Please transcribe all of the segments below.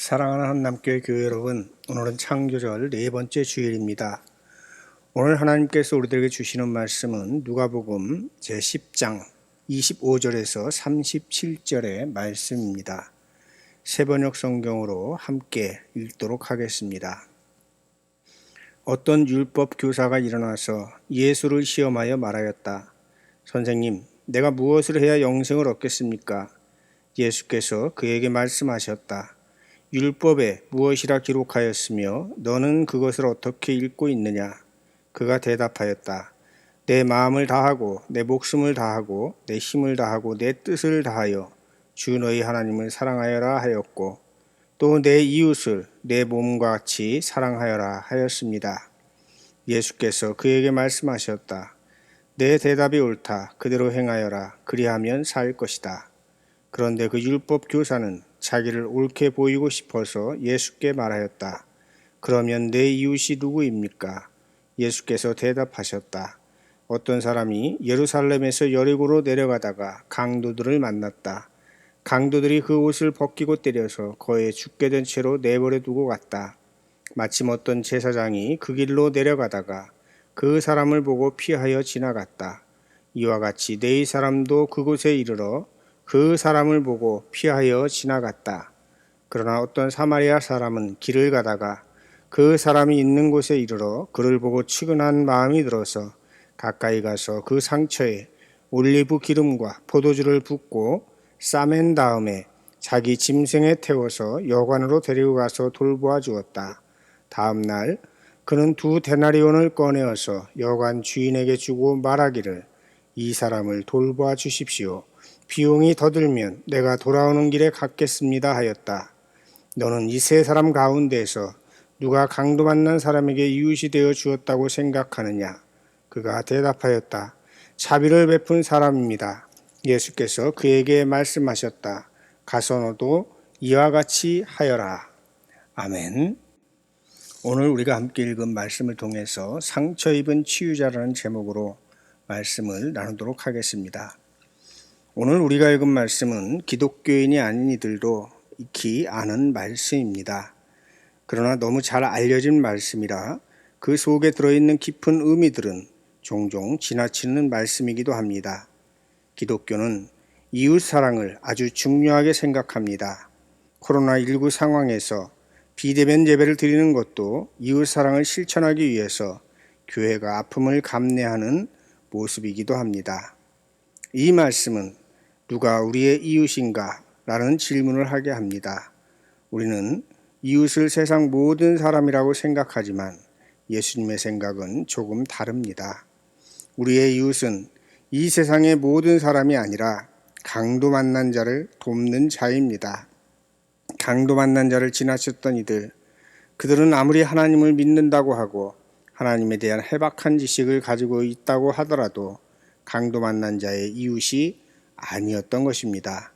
사랑하는 한남교회 교회 여러분, 오늘은 창조절 네 번째 주일입니다. 오늘 하나님께서 우리들에게 주시는 말씀은 누가복음 제10장 25절에서 37절의 말씀입니다. 새번역 성경으로 함께 읽도록 하겠습니다. 어떤 율법 교사가 일어나서 예수를 시험하여 말하였다. 선생님, 내가 무엇을 해야 영생을 얻겠습니까? 예수께서 그에게 말씀하셨다. 율법에 무엇이라 기록하였으며 너는 그것을 어떻게 읽고 있느냐? 그가 대답하였다. 내 마음을 다하고 내 목숨을 다하고 내 힘을 다하고 내 뜻을 다하여 주 너희 하나님을 사랑하여라 하였고 또 내 이웃을 내 몸과 같이 사랑하여라 하였습니다. 예수께서 그에게 말씀하셨다. 내 대답이 옳다. 그대로 행하여라. 그리하면 살 것이다. 그런데 그 율법 교사는 자기를 옳게 보이고 싶어서 예수께 말하였다. 그러면 내 이웃이 누구입니까? 예수께서 대답하셨다. 어떤 사람이 예루살렘에서 여리고로 내려가다가 강도들을 만났다. 강도들이 그 옷을 벗기고 때려서 거의 죽게 된 채로 내버려 두고 갔다. 마침 어떤 제사장이 그 길로 내려가다가 그 사람을 보고 피하여 지나갔다. 이와 같이 네 사람도 그곳에 이르러 그 사람을 보고 피하여 지나갔다. 그러나 어떤 사마리아 사람은 길을 가다가 그 사람이 있는 곳에 이르러 그를 보고 측은한 마음이 들어서 가까이 가서 그 상처에 올리브 기름과 포도주를 붓고 싸맨 다음에 자기 짐승에 태워서 여관으로 데리고 가서 돌보아 주었다. 다음 날 그는 2데나리온을 꺼내어서 여관 주인에게 주고 말하기를 이 사람을 돌보아 주십시오. 비용이 더 들면 내가 돌아오는 길에 갚겠습니다 하였다. 너는 이 세 사람 가운데서 누가 강도 만난 사람에게 이웃이 되어 주었다고 생각하느냐? 그가 대답하였다. 자비를 베푼 사람입니다. 예수께서 그에게 말씀하셨다. 가서 너도 이와 같이 하여라. 아멘. 오늘 우리가 함께 읽은 말씀을 통해서 상처 입은 치유자라는 제목으로 말씀을 나누도록 하겠습니다. 오늘 우리가 읽은 말씀은 기독교인이 아닌 이들도 익히 아는 말씀입니다. 그러나 너무 잘 알려진 말씀이라 그 속에 들어있는 깊은 의미들은 종종 지나치는 말씀이기도 합니다. 기독교는 이웃 사랑을 아주 중요하게 생각합니다. 코로나19 상황에서 비대면 예배를 드리는 것도 이웃 사랑을 실천하기 위해서 교회가 아픔을 감내하는 모습이기도 합니다. 이 말씀은 누가 우리의 이웃인가? 라는 질문을 하게 합니다. 우리는 이웃을 세상 모든 사람이라고 생각하지만 예수님의 생각은 조금 다릅니다. 우리의 이웃은 이 세상의 모든 사람이 아니라 강도 만난 자를 돕는 자입니다. 강도 만난 자를 지나쳤던 이들, 그들은 아무리 하나님을 믿는다고 하고 하나님에 대한 해박한 지식을 가지고 있다고 하더라도 강도 만난 자의 이웃이 아니었던 것입니다.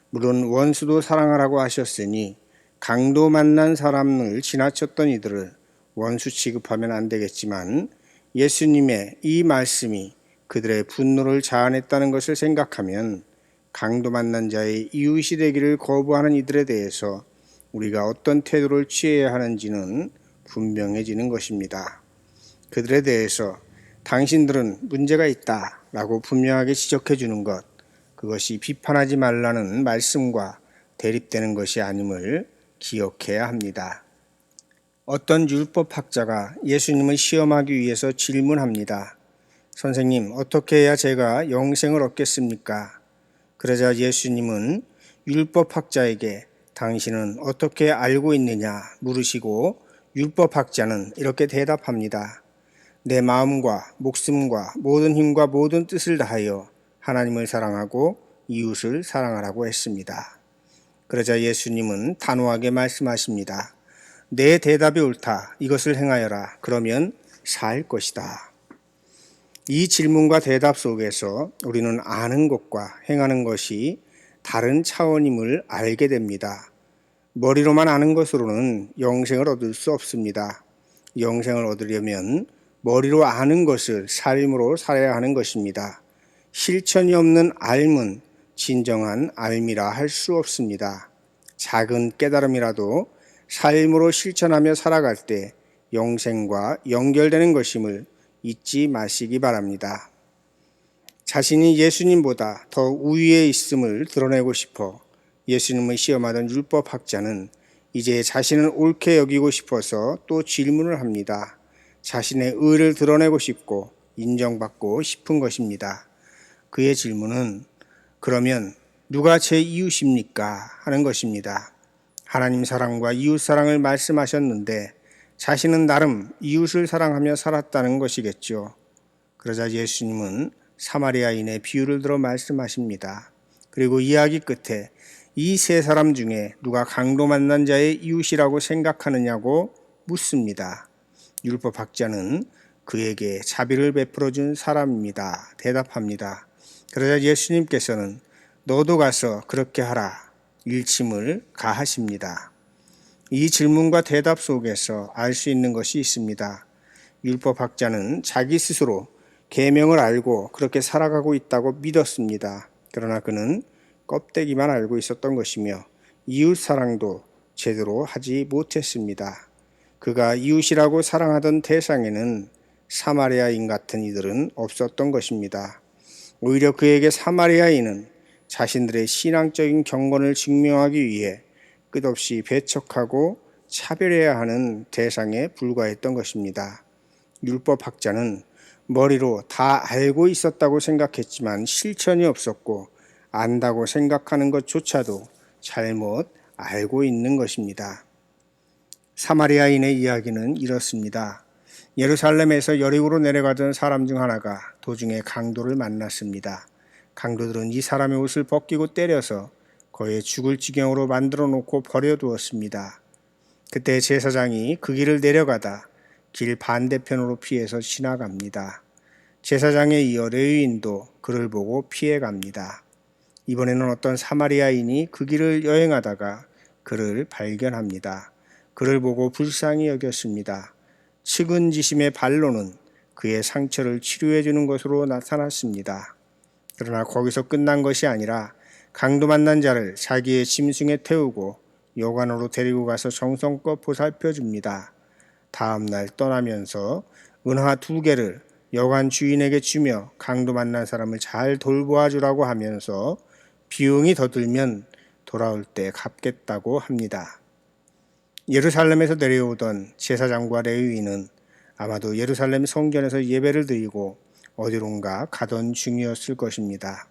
물론 원수도 사랑하라고 하셨으니 강도 만난 사람을 지나쳤던 이들을 원수 취급하면 안 되겠지만 예수님의 이 말씀이 그들의 분노를 자아냈다는 것을 생각하면 강도 만난 자의 이웃이 되기를 거부하는 이들에 대해서 우리가 어떤 태도를 취해야 하는지는 분명해지는 것입니다. 그들에 대해서 당신들은 문제가 있다 라고 분명하게 지적해 주는 것, 그것이 비판하지 말라는 말씀과 대립되는 것이 아님을 기억해야 합니다. 어떤 율법학자가 예수님을 시험하기 위해서 질문합니다. 선생님, 어떻게 해야 제가 영생을 얻겠습니까? 그러자 예수님은 율법학자에게 당신은 어떻게 알고 있느냐 물으시고 율법학자는 이렇게 대답합니다. 내 마음과 목숨과 모든 힘과 모든 뜻을 다하여 하나님을 사랑하고 이웃을 사랑하라고 했습니다. 그러자 예수님은 단호하게 말씀하십니다. 내 대답이 옳다. 이것을 행하여라. 그러면 살 것이다. 이 질문과 대답 속에서 우리는 아는 것과 행하는 것이 다른 차원임을 알게 됩니다. 머리로만 아는 것으로는 영생을 얻을 수 없습니다. 영생을 얻으려면 머리로 아는 것을 삶으로 살아야 하는 것입니다. 실천이 없는 알은 진정한 알미라 할 수 없습니다. 작은 깨달음이라도 삶으로 실천하며 살아갈 때 영생과 연결되는 것임을 잊지 마시기 바랍니다. 자신이 예수님보다 더 우위에 있음을 드러내고 싶어 예수님을 시험하던 율법학자는 이제 자신을 옳게 여기고 싶어서 또 질문을 합니다. 자신의 의를 드러내고 싶고 인정받고 싶은 것입니다. 그의 질문은 그러면 누가 제 이웃입니까? 하는 것입니다. 하나님 사랑과 이웃 사랑을 말씀하셨는데 자신은 나름 이웃을 사랑하며 살았다는 것이겠죠. 그러자 예수님은 사마리아인의 비유를 들어 말씀하십니다. 그리고 이야기 끝에 이 세 사람 중에 누가 강도 만난 자의 이웃이라고 생각하느냐고 묻습니다. 율법학자는 그에게 자비를 베풀어 준 사람입니다. 대답합니다. 그러자 예수님께서는 너도 가서 그렇게 하라 일침을 가하십니다. 이 질문과 대답 속에서 알 수 있는 것이 있습니다. 율법학자는 자기 스스로 계명을 알고 그렇게 살아가고 있다고 믿었습니다. 그러나 그는 껍데기만 알고 있었던 것이며 이웃 사랑도 제대로 하지 못했습니다. 그가 이웃이라고 사랑하던 대상에는 사마리아인 같은 이들은 없었던 것입니다. 오히려 그에게 사마리아인은 자신들의 신앙적인 경건을 증명하기 위해 끝없이 배척하고 차별해야 하는 대상에 불과했던 것입니다. 율법학자는 머리로 다 알고 있었다고 생각했지만 실천이 없었고 안다고 생각하는 것조차도 잘못 알고 있는 것입니다. 사마리아인의 이야기는 이렇습니다. 예루살렘에서 여리고로 내려가던 사람 중 하나가 도중에 강도를 만났습니다. 강도들은 이 사람의 옷을 벗기고 때려서 거의 죽을 지경으로 만들어 놓고 버려두었습니다. 그때 제사장이 그 길을 내려가다 길 반대편으로 피해서 지나갑니다. 제사장에 이어 레위인도 그를 보고 피해갑니다. 이번에는 어떤 사마리아인이 그 길을 여행하다가 그를 발견합니다. 그를 보고 불쌍히 여겼습니다. 측은지심의 발로는 그의 상처를 치료해 주는 것으로 나타났습니다. 그러나 거기서 끝난 것이 아니라 강도 만난 자를 자기의 짐승에 태우고 여관으로 데리고 가서 정성껏 보살펴 줍니다. 다음 날 떠나면서 은화 2개를 여관 주인에게 주며 강도 만난 사람을 잘 돌보아 주라고 하면서 비용이 더 들면 돌아올 때 갚겠다고 합니다. 예루살렘에서 내려오던 제사장과 레위인은 아마도 예루살렘 성전에서 예배를 드리고 어디론가 가던 중이었을 것입니다.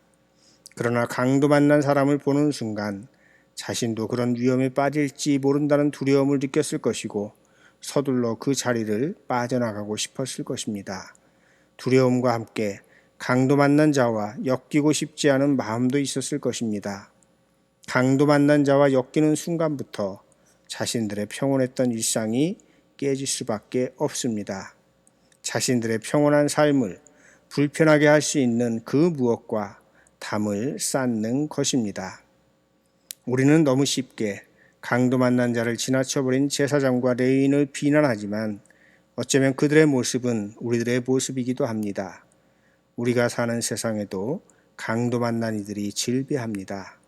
그러나 강도 만난 사람을 보는 순간 자신도 그런 위험에 빠질지 모른다는 두려움을 느꼈을 것이고 서둘러 그 자리를 빠져나가고 싶었을 것입니다. 두려움과 함께 강도 만난 자와 엮이고 싶지 않은 마음도 있었을 것입니다. 강도 만난 자와 엮이는 순간부터 자신들의 평온했던 일상이 깨질 수밖에 없습니다. 자신들의 평온한 삶을 불편하게 할 수 있는 그 무엇과 담을 쌓는 것입니다. 우리는 너무 쉽게 강도 만난 자를 지나쳐버린 제사장과 레위인을 비난하지만 어쩌면 그들의 모습은 우리들의 모습이기도 합니다. 우리가 사는 세상에도 강도 만난 이들이 질비합니다.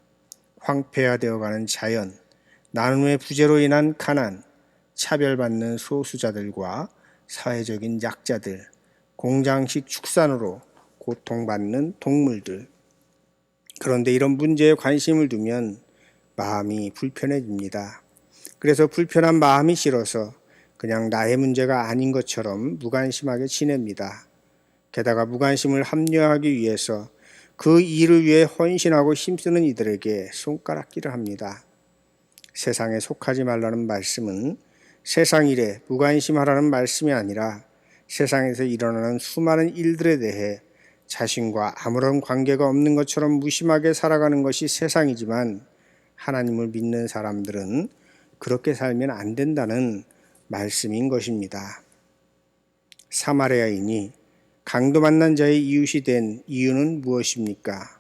황폐화되어가는 자연, 나눔의 부재로 인한 가난, 차별받는 소수자들과 사회적인 약자들, 공장식 축산으로 고통받는 동물들. 그런데 이런 문제에 관심을 두면 마음이 불편해집니다. 그래서 불편한 마음이 싫어서 그냥 나의 문제가 아닌 것처럼 무관심하게 지냅니다. 게다가 무관심을 합리화하기 위해서 그 일을 위해 헌신하고 힘쓰는 이들에게 손가락질을 합니다. 세상에 속하지 말라는 말씀은 세상 일에 무관심하라는 말씀이 아니라 세상에서 일어나는 수많은 일들에 대해 자신과 아무런 관계가 없는 것처럼 무심하게 살아가는 것이 세상이지만 하나님을 믿는 사람들은 그렇게 살면 안 된다는 말씀인 것입니다. 사마리아인이 강도 만난 자의 이웃이 된 이유는 무엇입니까?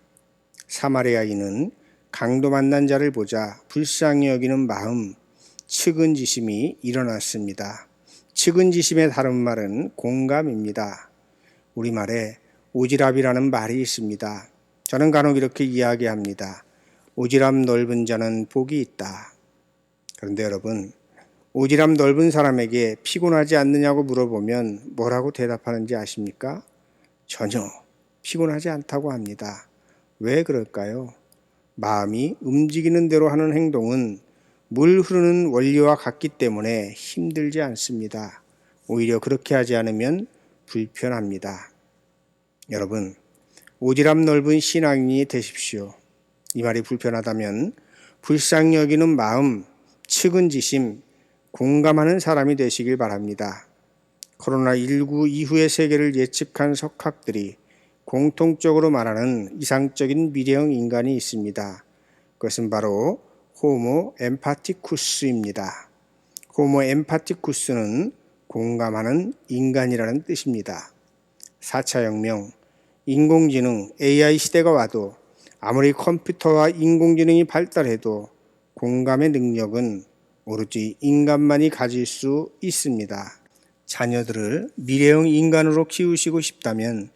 사마리아인은 강도 만난 자를 보자 불쌍히 여기는 마음, 측은지심이 일어났습니다. 측은지심의 다른 말은 공감입니다. 우리말에 오지랖이라는 말이 있습니다. 저는 간혹 이렇게 이야기합니다. 오지랖 넓은 자는 복이 있다. 그런데 여러분, 오지랖 넓은 사람에게 피곤하지 않느냐고 물어보면 뭐라고 대답하는지 아십니까? 전혀 피곤하지 않다고 합니다. 왜 그럴까요? 마음이 움직이는 대로 하는 행동은 물 흐르는 원리와 같기 때문에 힘들지 않습니다. 오히려 그렇게 하지 않으면 불편합니다. 여러분, 오지랖 넓은 신앙인이 되십시오. 이 말이 불편하다면 불쌍히 여기는 마음, 측은지심, 공감하는 사람이 되시길 바랍니다. 코로나19 이후의 세계를 예측한 석학들이 공통적으로 말하는 이상적인 미래형 인간이 있습니다. 그것은 바로 호모 엠파티쿠스입니다. 호모 엠파티쿠스는 공감하는 인간이라는 뜻입니다. 4차 혁명, 인공지능, AI 시대가 와도 아무리 컴퓨터와 인공지능이 발달해도 공감의 능력은 오로지 인간만이 가질 수 있습니다. 자녀들을 미래형 인간으로 키우시고 싶다면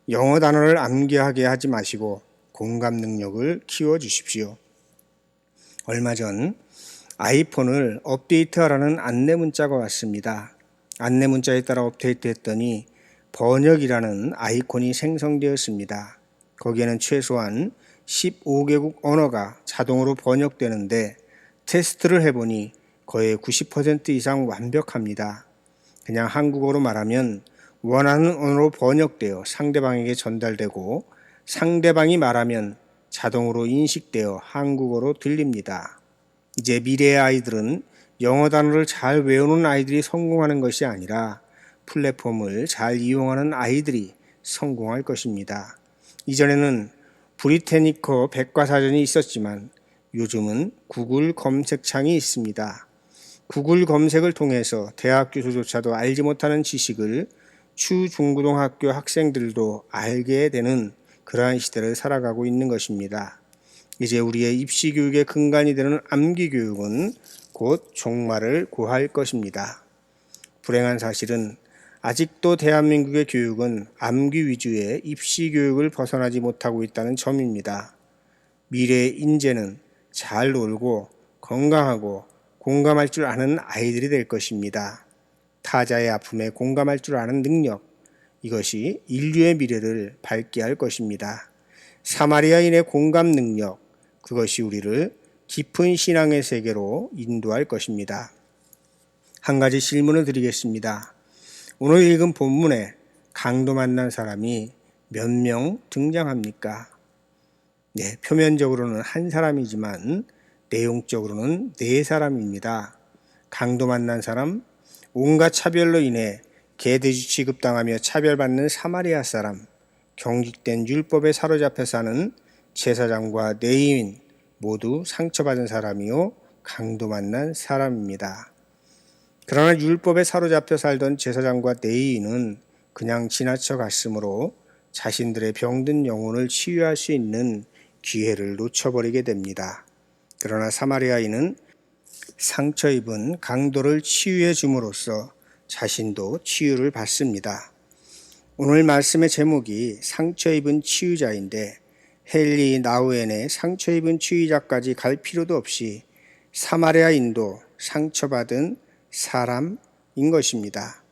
영어 단어를 암기하게 하지 마시고 공감 능력을 키워주십시오. 얼마 전 아이폰을 업데이트하라는 안내 문자가 왔습니다. 안내 문자에 따라 업데이트했더니 번역이라는 아이콘이 생성되었습니다. 거기에는 최소한 15개국 언어가 자동으로 번역되는데 테스트를 해보니 거의 90% 이상 완벽합니다. 그냥 한국어로 말하면 원하는 언어로 번역되어 상대방에게 전달되고 상대방이 말하면 자동으로 인식되어 한국어로 들립니다. 이제 미래의 아이들은 영어 단어를 잘 외우는 아이들이 성공하는 것이 아니라 플랫폼을 잘 이용하는 아이들이 성공할 것입니다. 이전에는 브리테니커 백과사전이 있었지만 요즘은 구글 검색창이 있습니다. 구글 검색을 통해서 대학 교수조차도 알지 못하는 지식을 추중고등학교 학생들도 알게 되는 그러한 시대를 살아가고 있는 것입니다. 이제 우리의 입시교육의 근간이 되는 암기교육은 곧 종말을 고할 것입니다. 불행한 사실은 아직도 대한민국의 교육은 암기 위주의 입시교육을 벗어나지 못하고 있다는 점입니다. 미래의 인재는 잘 놀고 건강하고 공감할 줄 아는 아이들이 될 것입니다. 타자의 아픔에 공감할 줄 아는 능력, 이것이 인류의 미래를 밝게 할 것입니다. 사마리아인의 공감 능력, 그것이 우리를 깊은 신앙의 세계로 인도할 것입니다. 한 가지 질문을 드리겠습니다. 오늘 읽은 본문에 강도 만난 사람이 몇 명 등장합니까? 네, 표면적으로는 한 사람이지만 내용적으로는 네 사람입니다. 강도 만난 사람, 온갖 차별로 인해 개돼지 취급당하며 차별받는 사마리아 사람, 경직된 율법에 사로잡혀 사는 제사장과 레위인 모두 상처받은 사람이요 강도 만난 사람입니다. 그러나 율법에 사로잡혀 살던 제사장과 레위인은 그냥 지나쳐 갔으므로 자신들의 병든 영혼을 치유할 수 있는 기회를 놓쳐버리게 됩니다. 그러나 사마리아인은 상처 입은 강도를 치유해 줌으로써 자신도 치유를 받습니다. 오늘 말씀의 제목이 상처 입은 치유자인데 헨리 나우엔의 상처 입은 치유자까지 갈 필요도 없이 사마리아인도 상처받은 사람인 것입니다.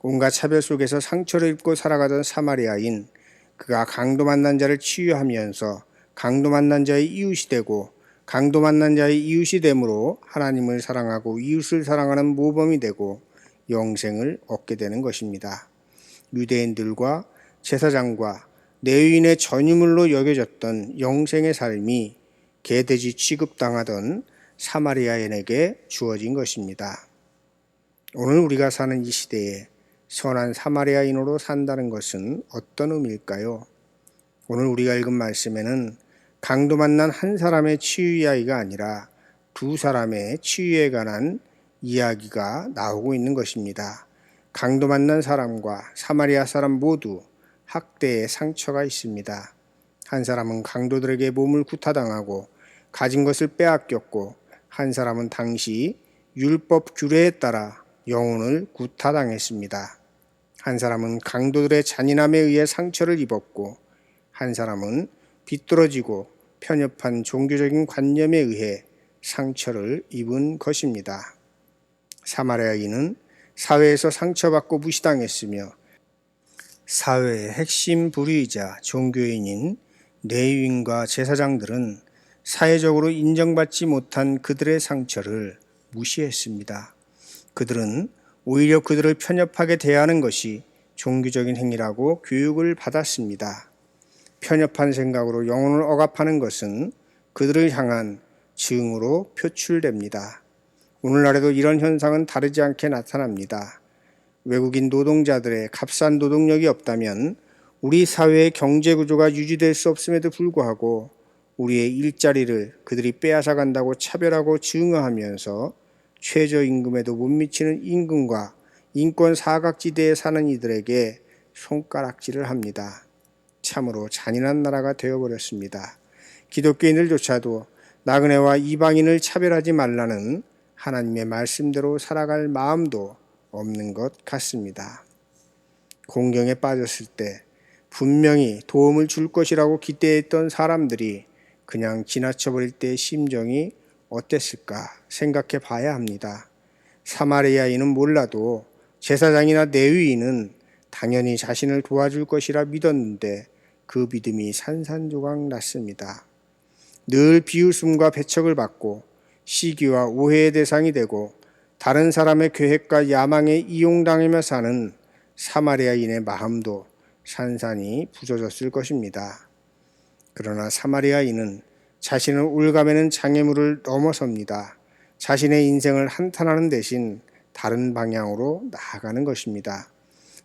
온갖 차별 속에서 상처를 입고 살아가던 사마리아인, 그가 강도 만난 자를 치유하면서 강도 만난 자의 이웃이 되고 강도 만난 자의 이웃이 됨으로 하나님을 사랑하고 이웃을 사랑하는 모범이 되고 영생을 얻게 되는 것입니다. 유대인들과 제사장과 레위인의 전유물로 여겨졌던 영생의 삶이 개돼지 취급당하던 사마리아인에게 주어진 것입니다. 오늘 우리가 사는 이 시대에 선한 사마리아인으로 산다는 것은 어떤 의미일까요? 오늘 우리가 읽은 말씀에는 강도 만난 한 사람의 치유 이야기가 아니라 두 사람의 치유에 관한 이야기가 나오고 있는 것입니다. 강도 만난 사람과 사마리아 사람 모두 학대의 상처가 있습니다. 한 사람은 강도들에게 몸을 구타당하고 가진 것을 빼앗겼고, 한 사람은 당시 율법 규례에 따라 영혼을 구타당했습니다. 한 사람은 강도들의 잔인함에 의해 상처를 입었고, 한 사람은 비뚤어지고 편협한 종교적인 관념에 의해 상처를 입은 것입니다. 사마리아인은 사회에서 상처받고 무시당했으며 사회의 핵심 부류이자 종교인인 레위인과 제사장들은 사회적으로 인정받지 못한 그들의 상처를 무시했습니다. 그들은 오히려 그들을 편협하게 대하는 것이 종교적인 행위라고 교육을 받았습니다. 편협한 생각으로 영혼을 억압하는 것은 그들을 향한 증오로 표출됩니다. 오늘날에도 이런 현상은 다르지 않게 나타납니다. 외국인 노동자들의 값싼 노동력이 없다면 우리 사회의 경제 구조가 유지될 수 없음에도 불구하고 우리의 일자리를 그들이 빼앗아 간다고 차별하고 증오하면서 최저임금에도 못 미치는 임금과 인권 사각지대에 사는 이들에게 손가락질을 합니다. 참으로 잔인한 나라가 되어버렸습니다. 기독교인들조차도 나그네와 이방인을 차별하지 말라는 하나님의 말씀대로 살아갈 마음도 없는 것 같습니다. 공경에 빠졌을 때 분명히 도움을 줄 것이라고 기대했던 사람들이 그냥 지나쳐버릴 때의 심정이 어땠을까 생각해 봐야 합니다. 사마리아인은 몰라도 제사장이나 레위인은 당연히 자신을 도와줄 것이라 믿었는데 그 믿음이 산산조각 났습니다. 늘 비웃음과 배척을 받고 시기와 오해의 대상이 되고 다른 사람의 계획과 야망에 이용당하며 사는 사마리아인의 마음도 산산이 부서졌을 것입니다. 그러나 사마리아인은 자신을 올가매는 장애물을 넘어섭니다. 자신의 인생을 한탄하는 대신 다른 방향으로 나아가는 것입니다.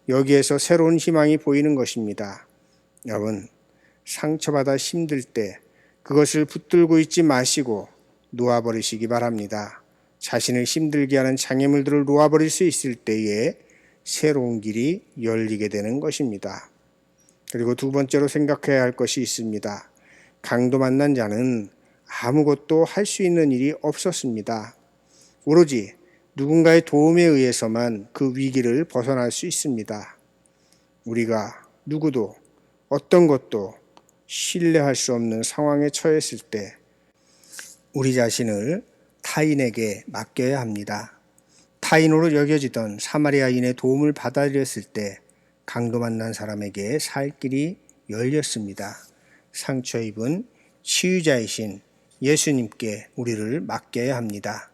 여기에서 새로운 희망이 보이는 것입니다. 여러분, 상처받아 힘들 때 그것을 붙들고 있지 마시고 놓아버리시기 바랍니다. 자신을 힘들게 하는 장애물들을 놓아버릴 수 있을 때에 새로운 길이 열리게 되는 것입니다. 그리고 두 번째로 생각해야 할 것이 있습니다. 강도 만난 자는 아무것도 할 수 있는 일이 없었습니다. 오로지 누군가의 도움에 의해서만 그 위기를 벗어날 수 있습니다. 우리가 누구도 어떤 것도 신뢰할 수 없는 상황에 처했을 때 우리 자신을 타인에게 맡겨야 합니다. 타인으로 여겨지던 사마리아인의 도움을 받아들였을 때 강도 만난 사람에게 살 길이 열렸습니다. 상처 입은 치유자이신 예수님께 우리를 맡겨야 합니다.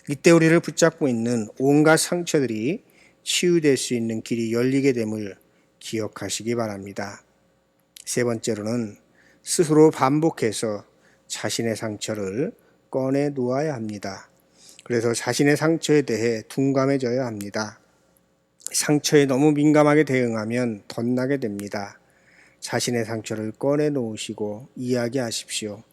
이때 우리를 붙잡고 있는 온갖 상처들이 치유될 수 있는 길이 열리게 됨을 기억하시기 바랍니다. 세 번째로는 스스로 반복해서 자신의 상처를 꺼내 놓아야 합니다. 그래서 자신의 상처에 대해 둔감해져야 합니다. 상처에 너무 민감하게 대응하면 덧나게 됩니다. 자신의 상처를 꺼내 놓으시고 이야기하십시오.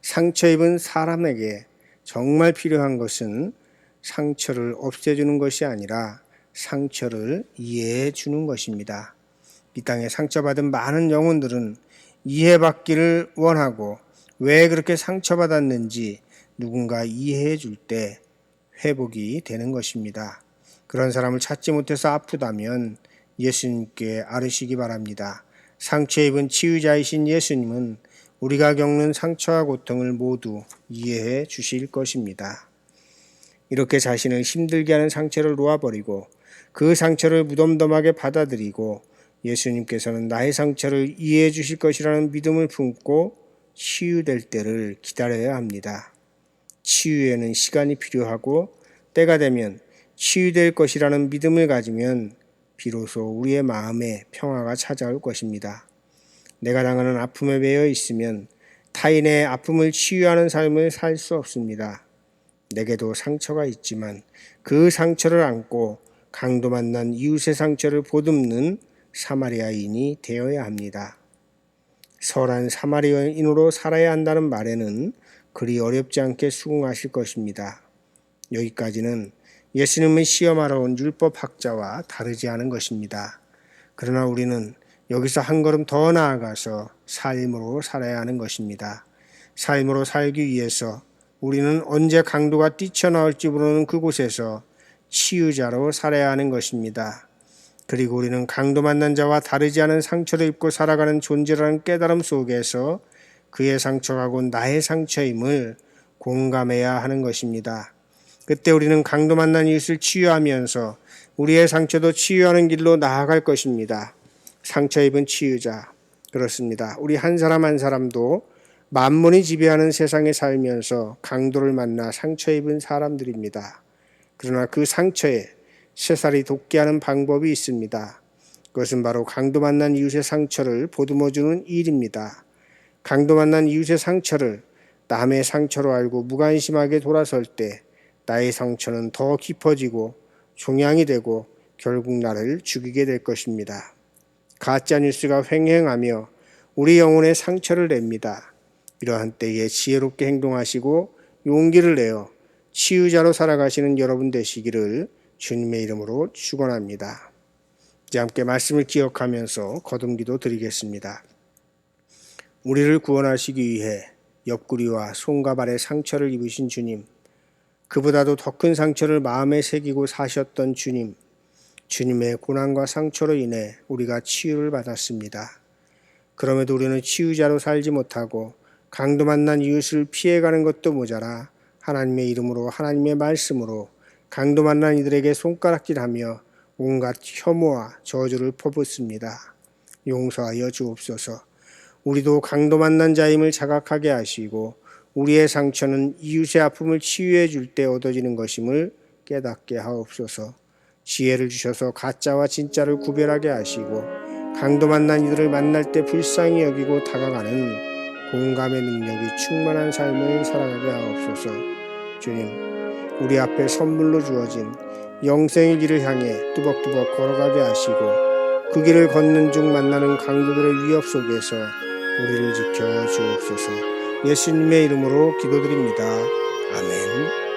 상처 입은 사람에게 정말 필요한 것은 상처를 없애주는 것이 아니라 상처를 이해해 주는 것입니다. 이 땅에 상처받은 많은 영혼들은 이해받기를 원하고 왜 그렇게 상처받았는지 누군가 이해해 줄 때 회복이 되는 것입니다. 그런 사람을 찾지 못해서 아프다면 예수님께 아뢰시기 바랍니다. 상처 입은 치유자이신 예수님은 우리가 겪는 상처와 고통을 모두 이해해 주실 것입니다. 이렇게 자신을 힘들게 하는 상처를 놓아버리고 그 상처를 무덤덤하게 받아들이고 예수님께서는 나의 상처를 이해해 주실 것이라는 믿음을 품고 치유될 때를 기다려야 합니다. 치유에는 시간이 필요하고 때가 되면 치유될 것이라는 믿음을 가지면 비로소 우리의 마음에 평화가 찾아올 것입니다. 내가 당하는 아픔에 매여 있으면 타인의 아픔을 치유하는 삶을 살 수 없습니다. 내게도 상처가 있지만 그 상처를 안고 강도 만난 이웃의 상처를 보듬는 사마리아인이 되어야 합니다. 선한 사마리아인으로 살아야 한다는 말에는 그리 어렵지 않게 수긍하실 것입니다. 여기까지는 예수님을 시험하러 온 율법학자와 다르지 않은 것입니다. 그러나 우리는 여기서 한 걸음 더 나아가서 삶으로 살아야 하는 것입니다. 삶으로 살기 위해서 우리는 언제 강도가 뛰쳐나올지 모르는 그곳에서 치유자로 살아야 하는 것입니다. 그리고 우리는 강도 만난 자와 다르지 않은 상처를 입고 살아가는 존재라는 깨달음 속에서 그의 상처가 곧 나의 상처임을 공감해야 하는 것입니다. 그때 우리는 강도 만난 이웃을 치유하면서 우리의 상처도 치유하는 길로 나아갈 것입니다. 상처 입은 치유자. 그렇습니다. 우리 한 사람 한 사람도 만문이 지배하는 세상에 살면서 강도를 만나 상처 입은 사람들입니다. 그러나 그 상처에 새살이 돋게 하는 방법이 있습니다. 그것은 바로 강도 만난 이웃의 상처를 보듬어주는 일입니다. 강도 만난 이웃의 상처를 남의 상처로 알고 무관심하게 돌아설 때 나의 상처는 더 깊어지고 종양이 되고 결국 나를 죽이게 될 것입니다. 가짜 뉴스가 횡행하며 우리 영혼에 상처를 냅니다. 이러한 때에 지혜롭게 행동하시고 용기를 내어 치유자로 살아가시는 여러분 되시기를 주님의 이름으로 축원합니다. 이제 함께 말씀을 기억하면서 거듭기도 드리겠습니다. 우리를 구원하시기 위해 옆구리와 손과 발에 상처를 입으신 주님, 그보다도 더 큰 상처를 마음에 새기고 사셨던 주님, 주님의 고난과 상처로 인해 우리가 치유를 받았습니다. 그럼에도 우리는 치유자로 살지 못하고 강도 만난 이웃을 피해가는 것도 모자라 하나님의 이름으로 하나님의 말씀으로 강도 만난 이들에게 손가락질하며 온갖 혐오와 저주를 퍼붓습니다. 용서하여 주옵소서. 우리도 강도 만난 자임을 자각하게 하시고 우리의 상처는 이웃의 아픔을 치유해 줄 때 얻어지는 것임을 깨닫게 하옵소서. 지혜를 주셔서 가짜와 진짜를 구별하게 하시고 강도 만난 이들을 만날 때 불쌍히 여기고 다가가는 공감의 능력이 충만한 삶을 살아가게 하옵소서. 주님, 우리 앞에 선물로 주어진 영생의 길을 향해 뚜벅뚜벅 걸어가게 하시고 그 길을 걷는 중 만나는 강도들의 위협 속에서 우리를 지켜 주옵소서. 예수님의 이름으로 기도드립니다. 아멘.